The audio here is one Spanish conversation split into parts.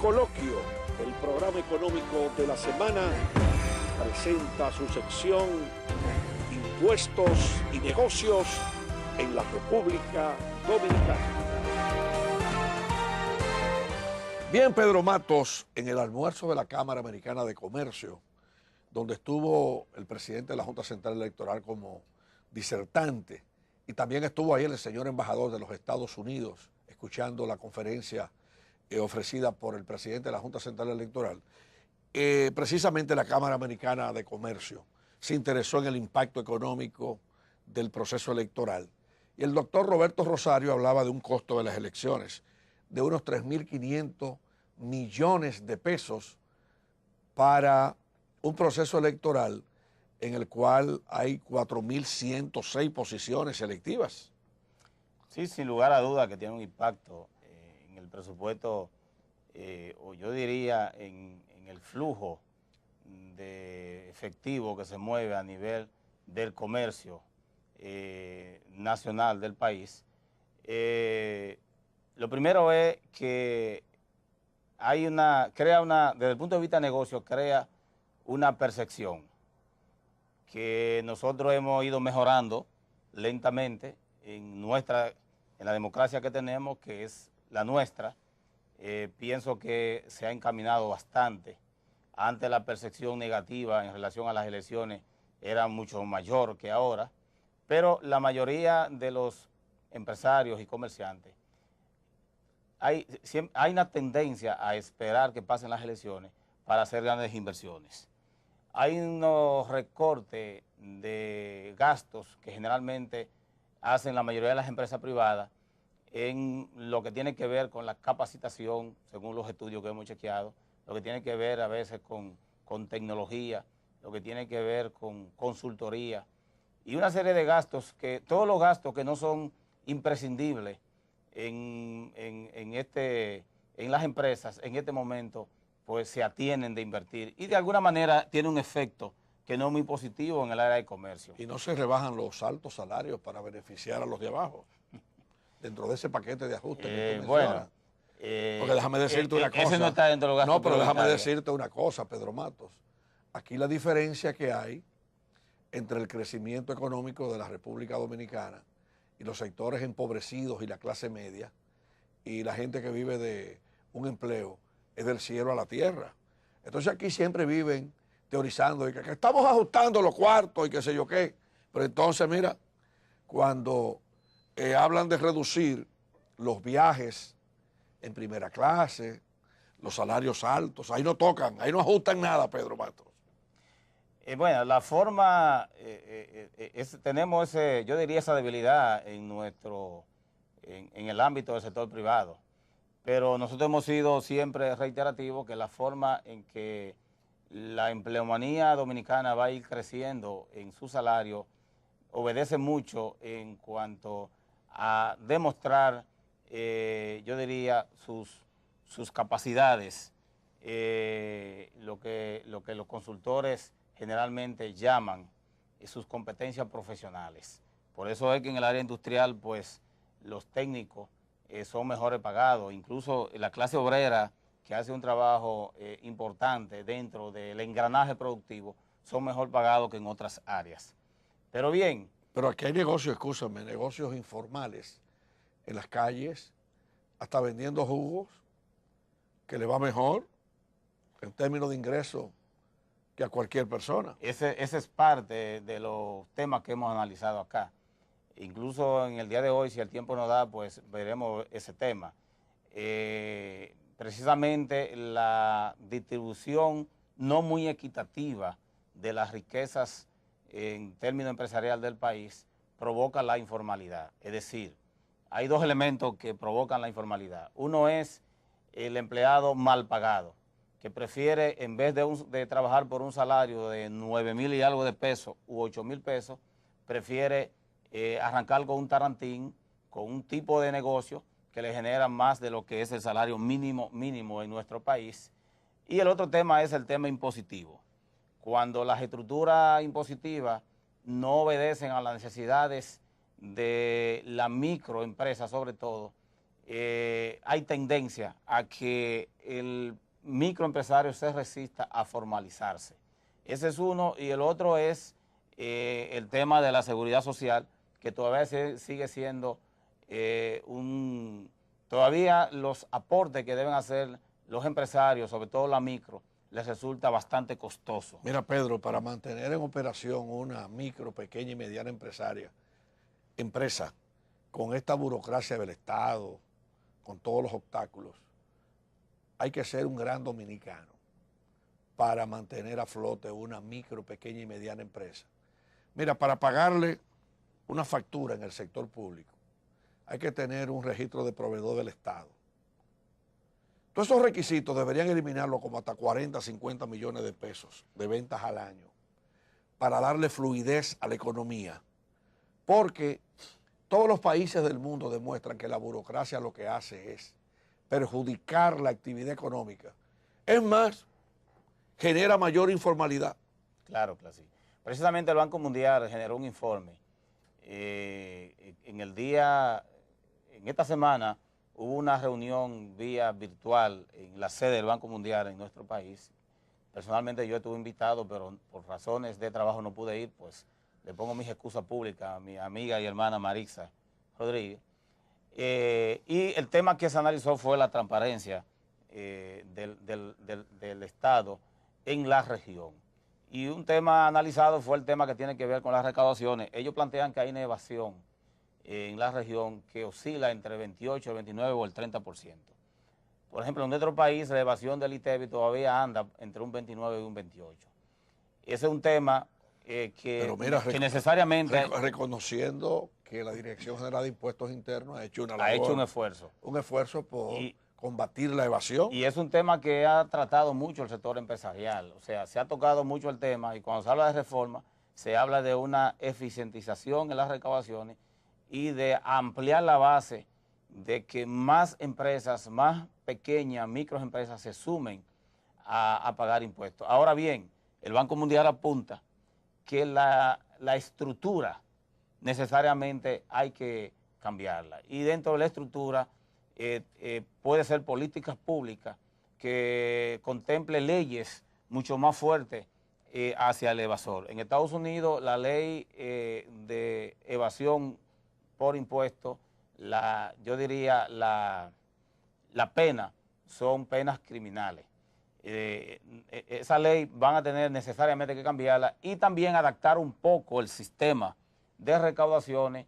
Coloquio, el programa económico de la semana, presenta su sección Impuestos y Negocios en la República Dominicana. Bien, Pedro Matos, en el almuerzo de la Cámara Americana de Comercio, donde estuvo el presidente de la Junta Central Electoral como disertante, y también estuvo ahí el señor embajador de los Estados Unidos, escuchando la conferencia ofrecida por el presidente de la Junta Central Electoral. Precisamente la Cámara Americana de Comercio se interesó en el impacto económico del proceso electoral. Y el doctor Roberto Rosario hablaba de un costo de las elecciones de unos 3.500 millones de pesos para un proceso electoral en el cual hay 4.106 posiciones electivas. Sí, sin lugar a duda que tiene un impacto en el presupuesto, o yo diría en el flujo de efectivo que se mueve a nivel del comercio nacional del país. Lo primero es que desde el punto de vista de negocio, crea una percepción que nosotros hemos ido mejorando lentamente en la democracia que tenemos, que es la nuestra. Pienso que se ha encaminado bastante. Antes la percepción negativa en relación a las elecciones era mucho mayor que ahora, pero la mayoría de los empresarios y comerciantes hay una tendencia a esperar que pasen las elecciones para hacer grandes inversiones. Hay unos recortes de gastos que generalmente hacen la mayoría de las empresas privadas en lo que tiene que ver con la capacitación, según los estudios que hemos chequeado, lo que tiene que ver a veces con tecnología, lo que tiene que ver con consultoría y una serie de gastos, todos los gastos que no son imprescindibles en las empresas en este momento, pues se atienen de invertir y de alguna manera tiene un efecto que no es muy positivo en el área de comercio. Y no se rebajan los altos salarios para beneficiar a los de abajo, dentro de ese paquete de ajuste que tú mencionas. Porque déjame decirte una cosa. Ese no está dentro de los gastos. No, pero déjame decirte una cosa, Pedro Matos. Aquí la diferencia que hay entre el crecimiento económico de la República Dominicana y los sectores empobrecidos y la clase media y la gente que vive de un empleo es del cielo a la tierra. Entonces aquí siempre viven teorizando de que estamos ajustando los cuartos y qué sé yo qué. Pero entonces mira, cuando hablan de reducir los viajes en primera clase, los salarios altos, ahí no tocan, ahí no ajustan nada, Pedro Matos. Bueno, la forma, tenemos yo diría esa debilidad en el ámbito del sector privado, pero nosotros hemos sido siempre reiterativos que la forma en que la empleomanía dominicana va a ir creciendo en su salario obedece mucho en cuanto a demostrar, yo diría, sus capacidades, lo que los consultores generalmente llaman sus competencias profesionales. Por eso es que en el área industrial, pues, los técnicos son mejores pagados, incluso la clase obrera, que hace un trabajo importante dentro del engranaje productivo, son mejor pagados que en otras áreas. Pero bien. Pero aquí hay negocios, escúchame, negocios informales en las calles, hasta vendiendo jugos, que le va mejor en términos de ingresos que a cualquier persona. Ese es parte de los temas que hemos analizado acá. Incluso en el día de hoy, si el tiempo nos da, pues veremos ese tema. Precisamente la distribución no muy equitativa de las riquezas en términos empresarial del país provoca la informalidad. Es decir, hay dos elementos que provocan la informalidad. Uno es el empleado mal pagado, que prefiere, en vez de trabajar por un salario de 9,000 y algo de pesos u 8,000 pesos, prefiere arrancar con un tarantín, con un tipo de negocio que le genera más de lo que es el salario mínimo en nuestro país. Y el otro tema es el tema impositivo. Cuando las estructuras impositivas no obedecen a las necesidades de la microempresa, sobre todo, hay tendencia a que el microempresario se resista a formalizarse. Ese es uno, y el otro es el tema de la seguridad social, que todavía sigue siendo todavía los aportes que deben hacer los empresarios, sobre todo la micro, les resulta bastante costoso. Mira, Pedro, para mantener en operación una micro, pequeña y mediana empresa, con esta burocracia del Estado, con todos los obstáculos, hay que ser un gran dominicano para mantener a flote una micro, pequeña y mediana empresa. Mira, para pagarle una factura en el sector público, hay que tener un registro de proveedor del Estado. Todos esos requisitos deberían eliminarlo como hasta 40, 50 millones de pesos de ventas al año para darle fluidez a la economía. Porque todos los países del mundo demuestran que la burocracia lo que hace es perjudicar la actividad económica. Es más, genera mayor informalidad. Claro, claro, sí. Precisamente el Banco Mundial generó un informe. En esta semana hubo una reunión vía virtual en la sede del Banco Mundial en nuestro país. Personalmente yo estuve invitado, pero por razones de trabajo no pude ir, pues le pongo mis excusas públicas a mi amiga y hermana Marixa Rodríguez. Y el tema que se analizó fue la transparencia del Estado en la región. Y un tema analizado fue el tema que tiene que ver con las recaudaciones. Ellos plantean que hay una evasión en la región que oscila entre el 28, el 29 o el 30%. Por ejemplo, en nuestro país la evasión del ITEVI todavía anda entre un 29 y un 28%. Ese es un tema que necesariamente... Reconociendo que la Dirección General de Impuestos Internos ha hecho una labor, ha hecho un esfuerzo. Un esfuerzo por combatir la evasión. Y es un tema que ha tratado mucho el sector empresarial. O sea, se ha tocado mucho el tema y cuando se habla de reforma, se habla de una eficientización en las recaudaciones y de ampliar la base de que más empresas, más pequeñas, microempresas se sumen a pagar impuestos. Ahora bien, el Banco Mundial apunta que la estructura necesariamente hay que cambiarla. Y dentro de la estructura puede ser políticas públicas que contemple leyes mucho más fuertes hacia el evasor. En Estados Unidos la ley de evasión por impuestos, yo diría la pena son penas criminales. Esa ley van a tener necesariamente que cambiarla y también adaptar un poco el sistema de recaudaciones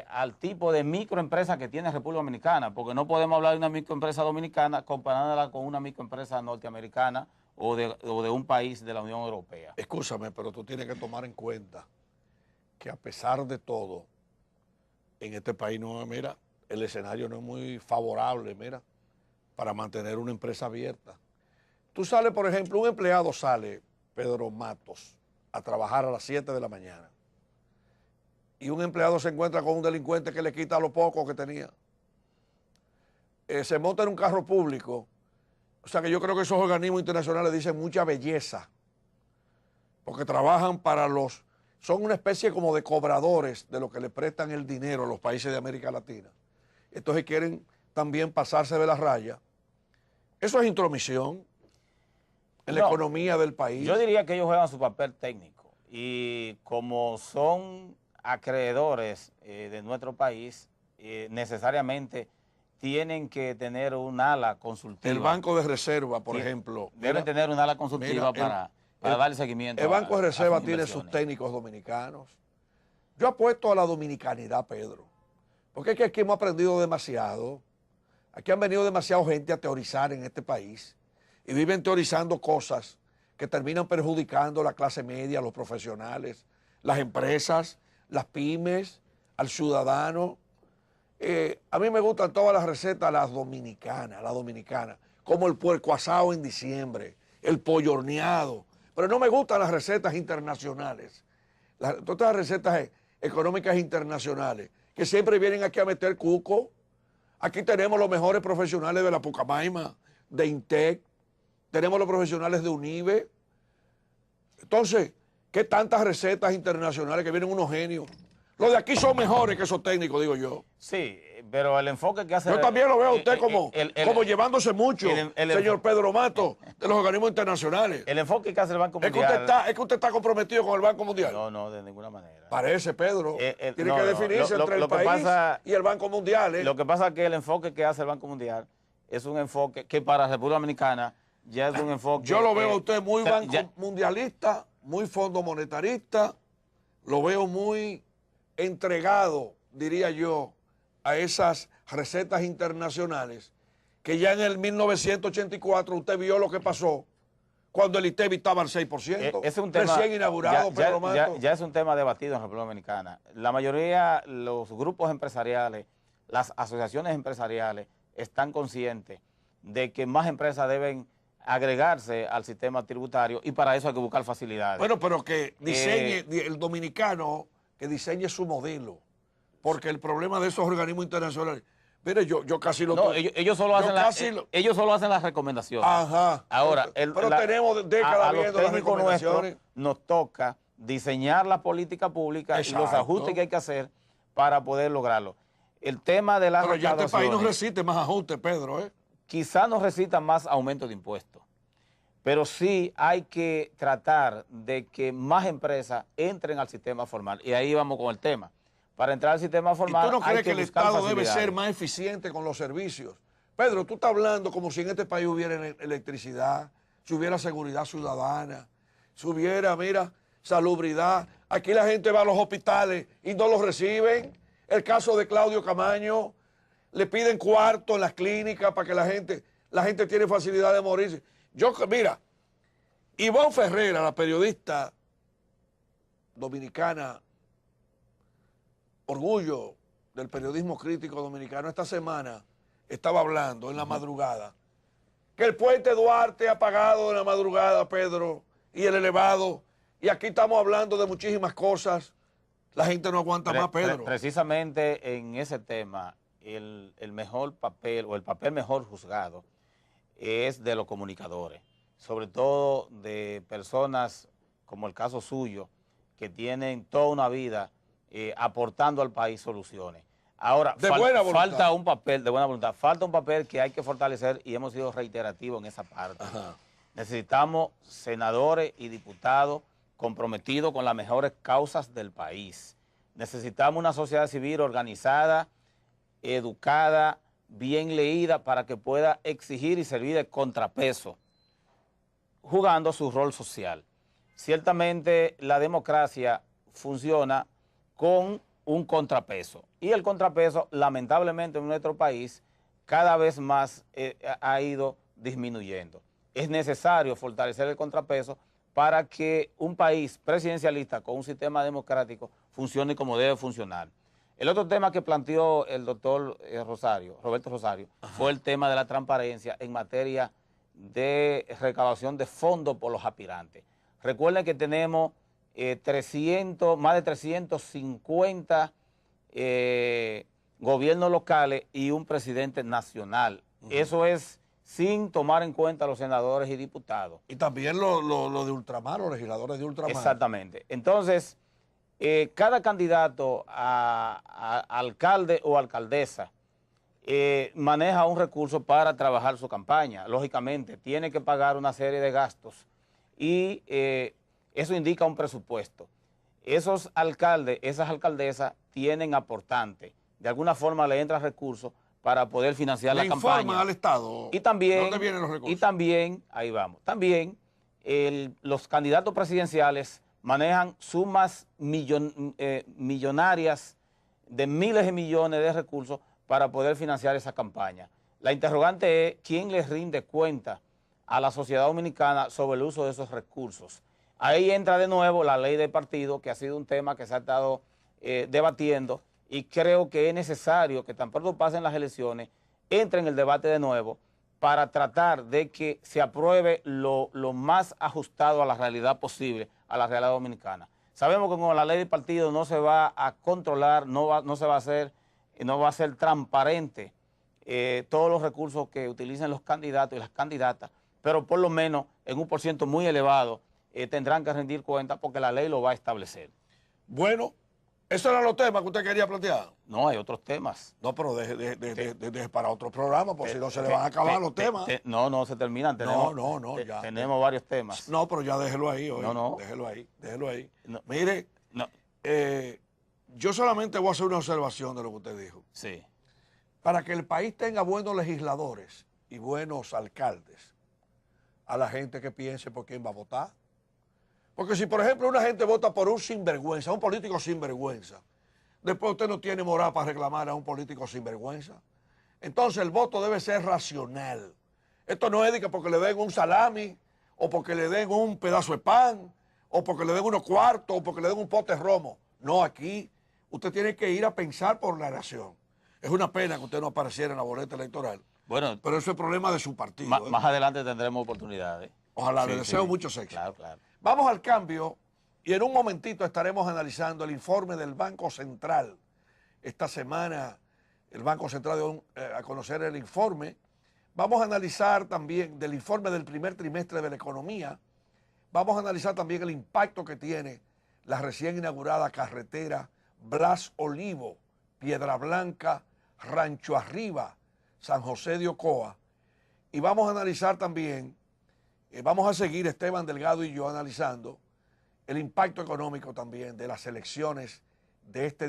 al tipo de microempresa que tiene República Dominicana, porque no podemos hablar de una microempresa dominicana comparándola con una microempresa norteamericana o de un país de la Unión Europea. Escúchame, pero tú tienes que tomar en cuenta que a pesar de todo, en este país no, mira, el escenario no es muy favorable, mira, para mantener una empresa abierta. Tú sales, por ejemplo, un empleado sale, Pedro Matos, a trabajar a las 7 de la mañana. Y un empleado se encuentra con un delincuente que le quita lo poco que tenía. Se monta en un carro público. O sea que yo creo que esos organismos internacionales dicen mucha belleza. Porque trabajan para son una especie como de cobradores de lo que le prestan el dinero a los países de América Latina. Entonces quieren también pasarse de la raya. Eso es intromisión en la economía del país. Yo diría que ellos juegan su papel técnico. Y como son acreedores de nuestro país, necesariamente tienen que tener un ala consultiva. El Banco de Reserva, por ejemplo. Deben tener un ala consultiva para darle seguimiento. El Banco de Reserva tiene sus técnicos dominicanos. Yo apuesto a la dominicanidad, Pedro, porque es que aquí hemos aprendido demasiado. Aquí han venido demasiada gente a teorizar en este país y viven teorizando cosas que terminan perjudicando a la clase media, a los profesionales, las empresas, las pymes, al ciudadano. A mí me gustan todas las recetas, las dominicanas, como el puerco asado en diciembre, el pollo horneado, pero no me gustan las recetas internacionales, todas las recetas económicas internacionales, que siempre vienen aquí a meter cuco. Aquí tenemos los mejores profesionales de la Pucamaima, de INTEC, tenemos los profesionales de UNIBE. Entonces, ¿qué tantas recetas internacionales que vienen unos genios? Los de aquí son mejores que esos técnicos, digo yo. Sí, pero el enfoque que hace... Yo también lo veo a usted como llevándose mucho, señor Pedro Mato, de los organismos internacionales. El enfoque que hace el Banco Mundial... Es que usted está comprometido con el Banco Mundial. No, no, de ninguna manera. Parece, Pedro. Tiene que definirse entre el país y el Banco Mundial. Lo que pasa es que el enfoque que hace el Banco Mundial es un enfoque que para la República Dominicana ya es un enfoque... Yo lo veo a usted muy banco mundialista, muy fondo monetarista, lo veo muy entregado, diría yo, a esas recetas internacionales, que ya en el 1984 usted vio lo que pasó cuando el ITEBI estaba al 6%, es un tema, recién inaugurado, Pedro Mato. Ya es un tema debatido en la República Dominicana. La mayoría, los grupos empresariales, las asociaciones empresariales, están conscientes de que más empresas deben agregarse al sistema tributario y para eso hay que buscar facilidades. Bueno, pero que diseñe el dominicano, que diseñe su modelo, porque el problema de esos organismos internacionales, mire, yo casi lo... No, ellos solo hacen las recomendaciones. Ajá. Ahora, pero tenemos décadas viendo las recomendaciones. Nos toca diseñar la política pública y los ajustes que hay que hacer para poder lograrlo. El tema de las recaudaciones... Pero ya este país no resiste más ajustes, Pedro, ¿eh? Quizá no resista más aumento de impuestos, pero sí hay que tratar de que más empresas entren al sistema formal. Y ahí vamos con el tema. Para entrar al sistema formal, ¿y tú no crees que el Estado debe ser más eficiente con los servicios? Pedro, tú estás hablando como si en este país hubiera electricidad, si hubiera seguridad ciudadana, si hubiera, mira, salubridad. Aquí la gente va a los hospitales y no los reciben. El caso de Claudio Camaño, le piden cuarto en las clínicas para que la gente tiene facilidad de morirse. Mira, Ivonne Ferreira, la periodista dominicana, orgullo del periodismo crítico dominicano, esta semana estaba hablando en la madrugada que el puente Duarte ha apagado en la madrugada, Pedro, y el elevado, y aquí estamos hablando de muchísimas cosas. La gente no aguanta más, Pedro. Precisamente en ese tema, el mejor papel o el papel mejor juzgado es de los comunicadores, sobre todo de personas como el caso suyo, que tienen toda una vida aportando al país soluciones. Ahora, falta un papel de buena voluntad, falta un papel que hay que fortalecer y hemos sido reiterativos en esa parte. Ajá. Necesitamos senadores y diputados comprometidos con las mejores causas del país. Necesitamos una sociedad civil organizada, educada, bien leída para que pueda exigir y servir de contrapeso, jugando su rol social. Ciertamente la democracia funciona con un contrapeso y el contrapeso lamentablemente en nuestro país cada vez más ha ido disminuyendo. Es necesario fortalecer el contrapeso para que un país presidencialista con un sistema democrático funcione como debe funcionar. El otro tema que planteó el doctor Roberto Rosario, ajá, fue el tema de la transparencia en materia de recaudación de fondos por los aspirantes. Recuerden que tenemos más de 350 gobiernos locales y un presidente nacional. Eso es sin tomar en cuenta a los senadores y diputados. Y también lo de ultramar, los legisladores de ultramar. Exactamente. Entonces, cada candidato a alcalde o alcaldesa maneja un recurso para trabajar su campaña. Lógicamente, tiene que pagar una serie de gastos y eso indica un presupuesto. Esos alcaldes, esas alcaldesas tienen aportantes. De alguna forma le entran recursos para poder financiar la campaña. ¿Le informan al Estado? Y también, ¿dónde vienen los recursos? Y también, ahí vamos, también los candidatos presidenciales manejan sumas millonarias de miles de millones de recursos para poder financiar esa campaña. La interrogante es quién les rinde cuenta a la sociedad dominicana sobre el uso de esos recursos. Ahí entra de nuevo la ley de partido, que ha sido un tema que se ha estado debatiendo y creo que es necesario que tan pronto pasen las elecciones, entre en el debate de nuevo para tratar de que se apruebe lo más ajustado a la realidad posible, a la realidad dominicana. Sabemos que con la ley de partido no se va a controlar, no va a ser transparente todos los recursos que utilicen los candidatos y las candidatas, pero por lo menos en un % muy elevado tendrán que rendir cuenta porque la ley lo va a establecer. Bueno, ¿Esos eran los temas que usted quería plantear? No, hay otros temas. No, pero deje para otro programa, por si no se le van a acabar los temas. No se terminan. Tenemos, Ya. Tenemos varios temas. No, pero ya déjelo ahí hoy. No. Déjelo ahí. No. Mire, No. yo solamente voy a hacer una observación de lo que usted dijo. Sí. Para que el país tenga buenos legisladores y buenos alcaldes, a la gente que piense por quién va a votar. Porque si, por ejemplo, una gente vota por un sinvergüenza, un político sinvergüenza, después usted no tiene moral para reclamar a un político sinvergüenza. Entonces el voto debe ser racional. Esto no es de que porque le den un salami, o porque le den un pedazo de pan, o porque le den unos cuartos, o porque le den un pote de romo. No, aquí usted tiene que ir a pensar por la nación. Es una pena que usted no apareciera en la boleta electoral. Bueno, pero eso es problema de su partido. Más adelante tendremos oportunidades. Ojalá, le deseo muchos éxitos. Claro. Vamos al cambio y en un momentito estaremos analizando el informe del Banco Central. Esta semana el Banco Central dio a conocer el informe. Vamos a analizar también del informe del primer trimestre de la economía. Vamos a analizar también el impacto que tiene la recién inaugurada carretera Blas Olivo, Piedra Blanca, Rancho Arriba, San José de Ocoa. Y vamos a analizar también, vamos a seguir Esteban Delgado y yo analizando el impacto económico también de las elecciones de este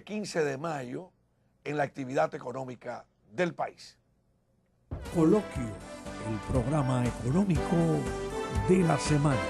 15 de mayo en la actividad económica del país. Coloquio, el programa económico de la semana.